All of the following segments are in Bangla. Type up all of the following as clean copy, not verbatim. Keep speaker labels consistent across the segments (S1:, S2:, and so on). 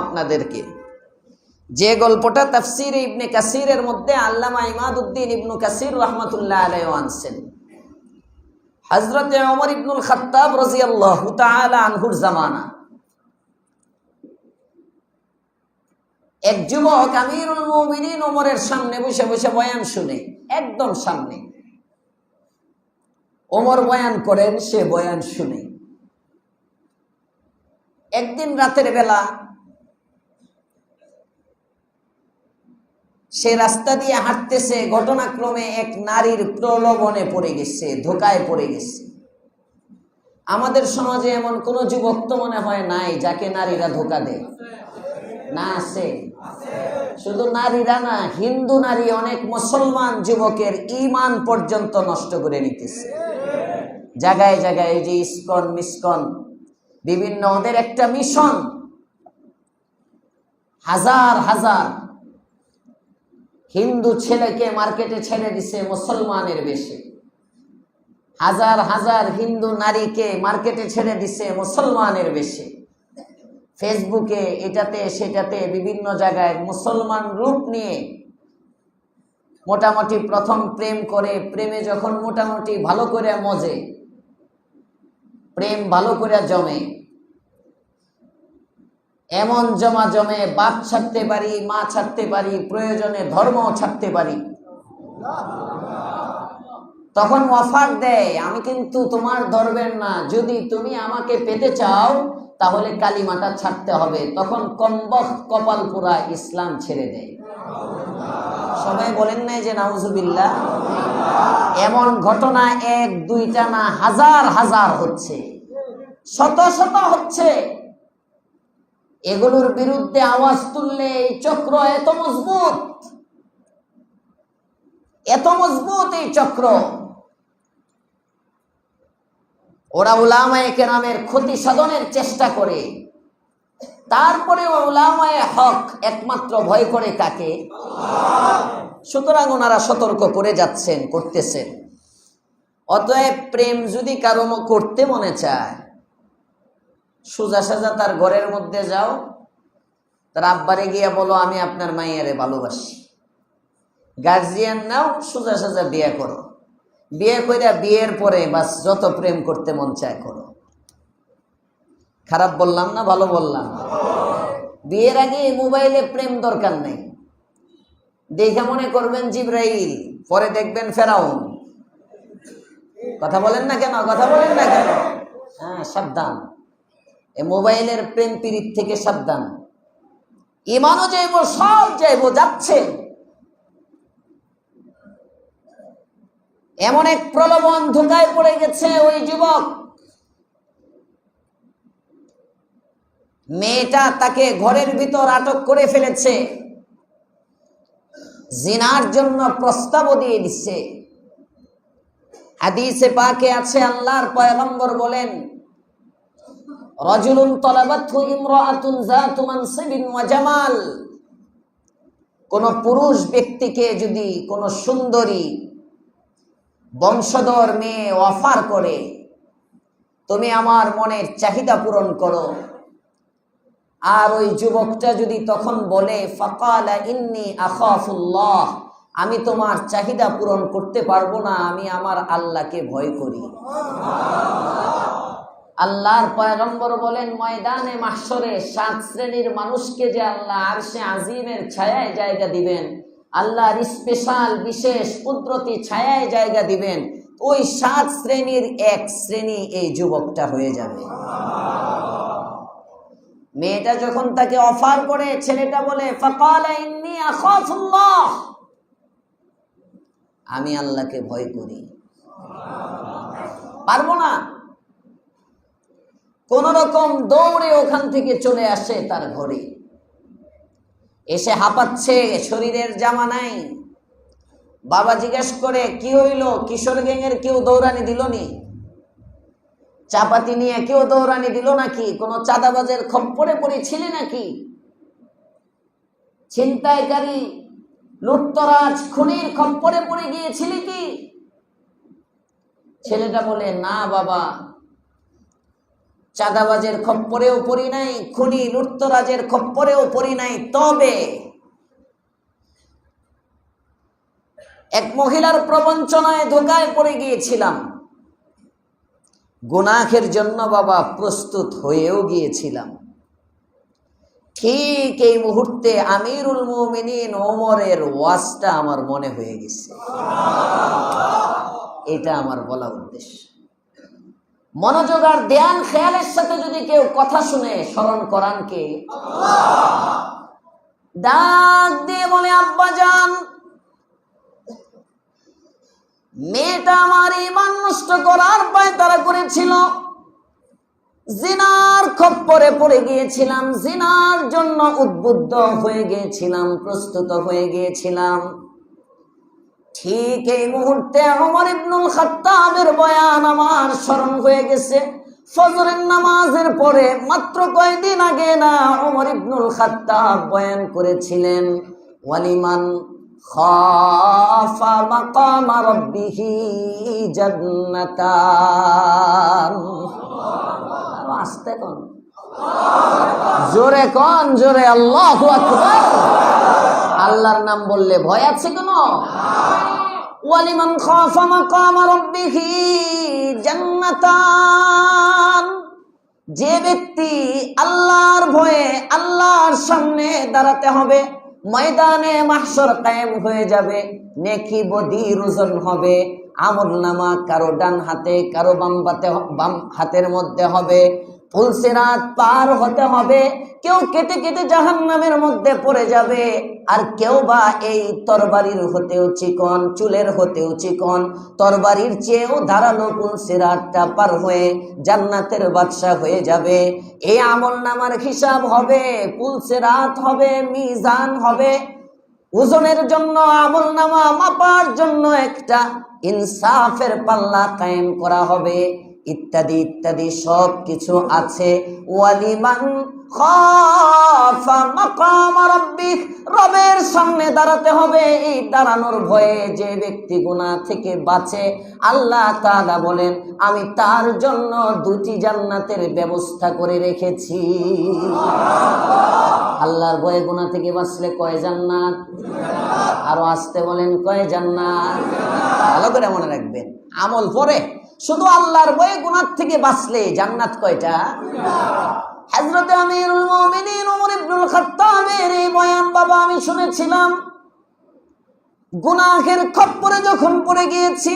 S1: আপনাদেরকে যে গল্পটা তাফসীরে ইবনে কাসিরের মধ্যে আল্লামা ইমাদউদ্দিন ইবনে কাসির রাহমাতুল্লাহ আলাইহি আনছেন। হযরতে ওমর ইবনুল খাত্তাব রাদিয়াল্লাহু তাআলা আনহুর জামানা এক যুবক আমিরুল মুমিনিন ওমরের সামনে বসে বসে বয়ান শুনে, একদম সামনে ওমর বয়ান করেন, সে বয়ান শুনে। একদিন রাতের বেলা সে রাস্তা দিয়ে হাঁটতেছে, ঘটনাক্রমে এক নারীর প্রলোভনে পড়ে গেছে, ধোকায় পড়ে গেছে। আমাদের সমাজে এমন কোন যুবক তো মনে হয় নাই যাকে নারীরা ধোকা দেয় না? আছে। শুধু নারীরা না, হিন্দু নারী অনেক মুসলমান যুবকের ঈমান পর্যন্ত নষ্ট করে নিতেছে জায়গায় জায়গায়। এই যে ইসকন মিসকন বিভিন্ন, ওদের একটা মিশন, হাজার হাজার হিন্দু ছেলেকে মার্কেটে ছেড়ে দিছে মুসলমানের বেশে, হাজার হাজার হিন্দু নারীকে মার্কেটে ছেড়ে দিছে মুসলমানের বেশে। ফেসবুকে এটাতে সেটাতে বিভিন্ন জায়গায় মুসলমান রূপ নিয়ে মোটামুটি প্রথম প্রেম করে, প্রেমে যখন মোটামুটি ভালো করে মজে, প্রেম ভালো করে জমে, এমন জমে বাপ ছাড়তে পারি, মা ছাড়তে পারি, প্রয়োজনে ধর্ম ছাড়তে পারি। তখন অফার দেয়, আমি কিন্তু তোমার ধর্মের না, যদি তুমি আমাকে পেতে চাও তাহলে কালিমাটা ছাড়তে হবে। তখন কমবখ কপাল পুরা ইসলাম ছেড়ে দেয়। সবাই বলেন নাই যে নাউজুবিল্লাহ? এমন ঘটনা এক দুইটা না, হাজার হাজার হচ্ছে, শত শত হচ্ছে। এগুলোর বিরুদ্ধে আওয়াজ তুললে এই চক্র এত মজবুত, এত মজবুত এই চক্র। ওরা উলামায়ে কেরামের ক্ষতি সাধনের চেষ্টা করে, তারপরে উলামায়ে হক একমাত্র ভয় করে কাকে? সুতরাং ওনারা সতর্ক করে যাচ্ছেন, করতেছেন। অতএব প্রেম যদি কারো করতে মনে চায়, সোজা সাজা তার ঘরের মধ্যে যাও, তার আব্বারে গিয়া বলো আমি আপনার মাইয়ারে ভালোবাসি। গার্জিয়ান নাও, সোজা সাজা বিয়ে করো। বিয়ে কইরা বিয়ের পরে বাস যত প্রেম করতে মন চায় করো। খারাপ বললাম না, ভালো বললাম? বিয়ের আগে মোবাইলে প্রেম দরকার নেই। দেখে মনে করবেন জিবরাইল, পরে দেখবেন ফেরাউন। কথা বলেন না কেন? কথা বলেন না কেন? হ্যাঁ, সাবধান, এ মোবাইলের প্রেম পীড়িত থেকে সাবধান। ইমানও যাইব, সব যাইব, যাচ্ছে। এমন এক প্রলোভন ধোকায় পড়ে গেছে ওই যুবক। মেয়েটা তাকে ঘরের ভিতর আটক করে ফেলেছে, জিনার জন্য প্রস্তাবও দিয়ে দিচ্ছে। হাদিসে পাকে আছে, আল্লাহর পয়গম্বর বলেন, রাজুলুন তালাবাতহু ইমরাআতুন যাতু মানসিবিন ওয়া জামাল। কোন পুরুষ ব্যক্তিকে যদি কোন সুন্দরী বংশধর মেয়ে অফার করে, তুমি আমার মনের চাহিদা পূরণ করো, আর ওই যুবকটা যদি তখন বলে ফাকালা ইন্নী আখাফুল্লাহ, আমি তোমার চাহিদা পূরণ করতে পারবো না, আমি আমার আল্লাহকে ভয় করি। আল্লাহর পয়গম্বর বলেন, ময়দানে মাহশরে 7 শ্রেণীর মানুষকে যে আল্লাহ আরশে আজিমের ছায়ায় জায়গা দিবেন, আল্লাহর স্পেশাল বিশেষ কুদরতি ছায়ায় জায়গা দিবেন, ওই 7 শ্রেণীর এক শ্রেণী এই যুবকটা হয়ে যাবে। মেয়েটা যখন তাকে অফার করে, ছেলেটা বলে ফাকালা ইন্নী আখাফুল্লাহ, আমি আল্লাহকে ভয় করি। পারবো না। কোন রকম দৌড়ে ওখান থেকে চলে আসে তার ঘরে, এসে হাঁপাচ্ছে, শরীরের জামা নাই। বাবা জিজ্ঞেস করে, কি হইল? কিশোর গ্যাংয়ের কেউ দৌড়ানি দিল নি? চাপাতি নিয়ে কেউ দৌড়ানি দিল নাকি? কোন চাঁদাবাজের খপ্পরে পড়েছিলে নাকি? ছিনতাইকারী লুটতরাজ খুনির খপ্পরে পড়ে গিয়েছিলি কি? ছেলেটা বলে, না বাবা, চাঁদাবাজের খপ্পরেও পড়ি নাই, খুনি লুটতরাজের খপ্পরেও পড়ি নাই। তবে এক মহিলার প্রবঞ্চনায় ধোঁকায় পড়ে গিয়েছিলাম। গুনাহের জন্য বাবা প্রস্তুত হয়েও গিয়েছিলাম। ঠিক এই মুহূর্তে আমিরুল মুমিনিন ওমরের ওয়াজটা আমার মনে হয়ে গেছে। এটা আমার বলা উদ্দেশ্য। মনোযোগ আর ধ্যান খেয়ালের সাথে যদি কেউ কথা শুনে স্মরণ করান কে? ডাক দিয়ে বলে, আব্বা জান, মেয়েটা আমার ঈমান নষ্ট করার পায়তারা করেছিল, জিনার খপ্পরে পড়ে গিয়েছিলাম, জিনার জন্য উদ্বুদ্ধ হয়ে গিয়েছিলাম, প্রস্তুত হয়ে গিয়েছিলাম। ঠিক এই মুহূর্তে ওমর ইবনুল খাত্তাবের বয়ান আমার স্মরণ হয়ে গেছে। ফজরের নামাজের পরে মাত্র কয়েকদিন আগে না ওমর ইবনুল খাত্তাব বয়ান করেছিলেন, ওয়ালিমান খাফা মাকামা রাব্বিহি জান্নাতান। আস্তে কোন, জোরে কোন, জোরে আল্লাহু আকবার। আল্লাহর নাম বললে ভয় আছে কোন? ওয়ালিমান খাফা মাকামা রাব্বিহি জান্নাতান। যে ব্যক্তি আল্লাহর ভয়ে আল্লাহর সামনে দাঁড়াতে হবে, ময়দানে মাহশর কায়েম হয়ে যাবে, নেকি বদির ওজন হবে, আমলনামা কারো ডান হাতে কারো বাম হাতের মধ্যে হবে, পুলসিরাত পার হতে হবে, কেউ কেটে কেটে জাহান্নামের মধ্যে পড়ে যাবে, আর কেউ বা এই তরবারির হতেও চিকন, চুলের হতেও চিকন, তরবারির চেয়েও ধারালো পুলসিরাতটা পার হয়ে জান্নাতের বাদশা হয়ে যাবে। এই আমলনামার হিসাব হবে, পুলসিরাত হবে, মিজান হবে, ওজনের জন্য আমলনামা মাপার জন্য একটা ইনসাফের পাল্লা কায়েম করা হবে, ইত্যাদি ইত্যাদি সব কিছু আছে। ওয়ালিমান খাফা মাকামা রাব্বিহ, রবের সামনে দাঁড়াতে হবে। এই দাঁড়ানোর ভয়ে যে ব্যক্তি গুনাহ থেকে বাঁচে, আল্লাহ তাআলা বলেন আমি তার জন্য দুটি জান্নাতের ব্যবস্থা করে রেখেছি। আল্লাহর ভয়ে গুনাহ থেকে বাঁচলে কয় জান্নাত? আরো আসতে বলেন, কয় জান্নাত? ভালো করে মনে রাখবেন, আমল পরে শুধু আল্লাহর ভয়ে গুনাহ থেকে বাঁচলে জান্নাত কয়টা? হযরত আমিরুল মুমিনিন ওমর ইবনুল খাত্তাবের এই বয়ান বাবা আমি শুনেছিলাম। গুনাহের খপ্পরে যখন পড়ে গিয়েছি,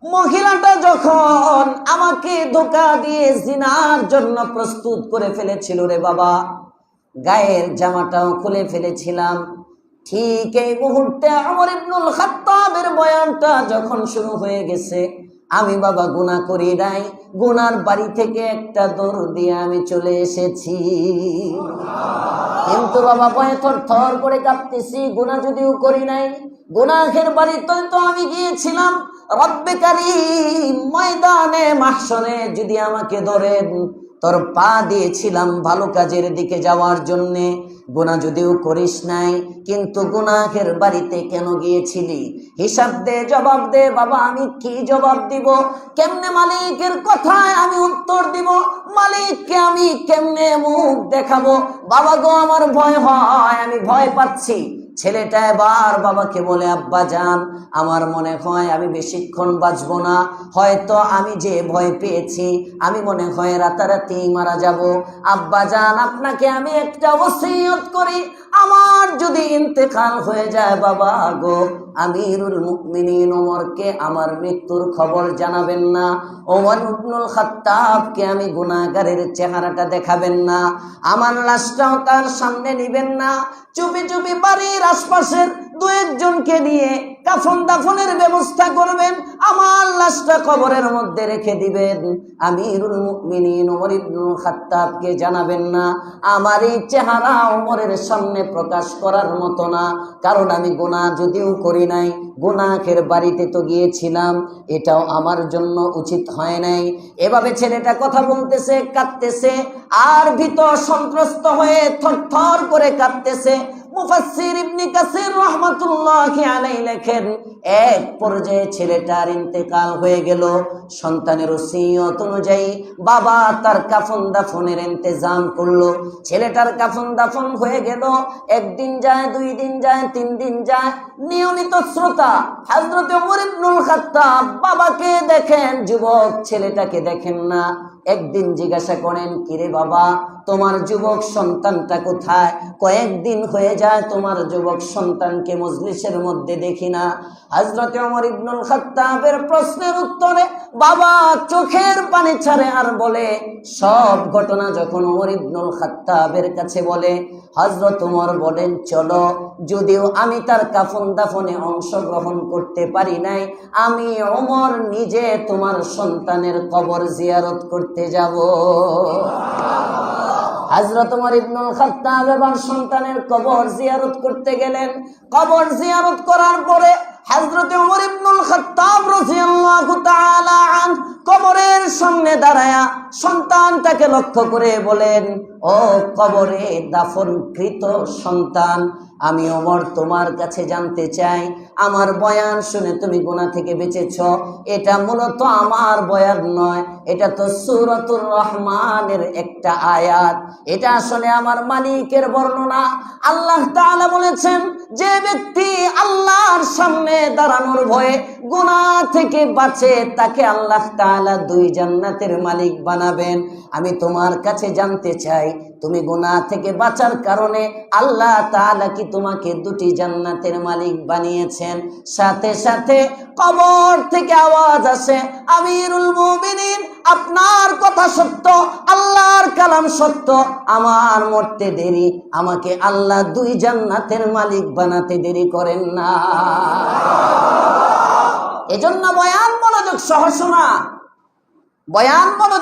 S1: মহিলাটা যখন আমাকে ধোঁকা দিয়ে জিনার জন্য প্রস্তুত করে ফেলেছিল রে বাবা, গায়ের জামাটাও খুলে ফেলেছিলাম। ঠিক এই মুহূর্তে ওমর ইবনুল খাত্তাবের বয়ানটা যখন শুরু হয়ে গেছে, আমি বাবা গুনাহ করি নাই, গুনার বাড়ি থেকে একটা দৌড় দিয়ে আমি চলে এসেছি। কিন্তু বাবা ভয়ে থরথর করে কাঁপতেছি, গুনাহ যদিও করি নাই, গুনাহের বাড়িতে তো আমি গিয়েছিলাম। রব্বে কারীম ময়দানে মাহশরে যদি আমাকে ধরেন, তোর পা দিয়েছিলাম ভালো কাজের দিকে যাওয়ার জন্যে, গুনাহ যদিও করিস নাই, কিন্তু গুনাহের বাড়িতে কেন গিয়েছিলি? হিসাব দে, জবাব দে। বাবা আমি কি জবাব দিব? কেমনে মালিকের কথায় আমি উত্তর দিব? মালিককে আমি কেমনে মুখ দেখাবো? বাবা গো আমার ভয় হয়, আমি ভয় পাচ্ছি। ছেলেটা এবার বাবাকে বলে, আব্বা জান আমার মনে হয় আমি বেশিক্ষণ বাঁচবো না, হয়তো আমি যে ভয় পেয়েছি আমি মনে হয় রাতারাতি মারা যাব। আব্বা জান আপনাকে আমি একটা ওসিয়ত করি, আমার যদি ইন্তেকাল হয়ে যায় বাবা গো, আমিরুল মুমিনিন ওমরকে আমার মৃত্যুর খবর জানাবেন না, ওমর ইবনুল খাত্তাবকে আমি গুনাহগারের চেহারাটা দেখাবেন না, আমার লাশটাও তার সামনে নিবেন না, চুপি চুপি বাড়ির আশপাশের দু একজনকে নিয়ে কাফন দাফনের ব্যবস্থা করবেন, আমার লাশটা কবরের মধ্যে রেখে দিবেন। আমিরুল মুমিনিন ওমর ইবনুল খাত্তাবকে জানাবেন না, আমার এই চেহারা ওমরের সামনে প্রকাশ করার মতো না, কারণ আমি গুনাহ যদিও করি নাই, গুনাহের বাড়িতে তো গিয়েছিলাম, এটাও আমার জন্য উচিত হয় নাই। এভাবে ছেলেটা কথা বলতেছে, কাঁদতেছে, আর ভীত সন্ত্রস্ত হয়ে থরথর করে কাঁদতেছে। মুফাসসির ইবনে কাসির রাহমাতুল্লাহি আলাইহি লেখেন, এক পর্যায়ে ছেলেটার ইন্তেকাল হয়ে গেল। সন্তানের ওসিয়ত অনুযায়ী বাবা তার কাফন দাফনের ইন্তজাম করলো। ছেলেটার কাফন দাফন হয়ে গেল। একদিন যায়, 2 দিন যায়, 3 দিন যায়। নিয়মিত শ্রোতা হযরত ওমর ইবনুল খাত্তাব বাবাকে দেখেন, যুবক ছেলেটাকে দেখেন না। একদিন জিজ্ঞাসা করেন, কিরে বাবা, তোমার যুবক সন্তানটা কোথায়? কয়েকদিন হয়ে যায় তোমার যুবক সন্তানকে মজলিসের মধ্যে দেখি না। হযরত ওমর ইবনুল খাত্তাবের প্রশ্নের উত্তরে বাবা চোখের পানি ছাড়ে আর বলে, সব ঘটনা যখন ওমর ইবনুল খাত্তাবের কাছে বলে, হযরত ওমর বলেন, চলো, যদিও আমি তার কাফন দাফনে অংশগ্রহণ করতে পারি নাই, আমি ওমর নিজে তোমার সন্তানের কবর জিয়ারত করতে যাব। হযরত ওমর ইবনুল খাত্তাব এবার সন্তানের কবর জিয়ারত করতে গেলেন। কবর জিয়ারত করার পরে হযরত ওমর ইবনুল খাত্তাব রাদিয়াল্লাহু তাআলা আন কবরের সামনে দাঁড়ায়া সন্তানটাকে লক্ষ্য করে বলেন, ও কবরে দাফনকৃত সন্তান, আমি ওমর তোমার কাছে জানতে চাই, আমার বয়ান শুনে তুমি গুনাহ থেকে বেঁচেছ। এটা মূলত আমার বয়ান নয়, এটা তো সূরাতুর রহমানের একটা আয়াত। এটা আসলে আমার মালিকের বর্ণনা। আল্লাহ তাআলা বলেছেন, যে ব্যক্তি আল্লাহর সামনে দাঁড়ানোর ভয়ে গুনাহ থেকে বাঁচে, তাকে আল্লাহ তাআলা 2 জান্নাতের মালিক বানাবেন। আমি তোমার কাছে জানতে চাই, তুমি গুনাহ থেকে বাঁচার কারণে আল্লাহ তাআলা কি তোমাকে 2টি জান্নাতের মালিক বানিয়েছেন? সাথে সাথে কবর থেকে আওয়াজ আসে, আমিরুল মুমিনিন, আপনার কথা সত্য, আল্লাহর কালাম সত্য, আমার মরতে দেরি, আমাকে আল্লাহ 2 জান্নাতের মালিক বানাতে দেরি করেন না। এজন্য বয়ান মনোযোগ সহ শোনা, বয়ান মনোযোগ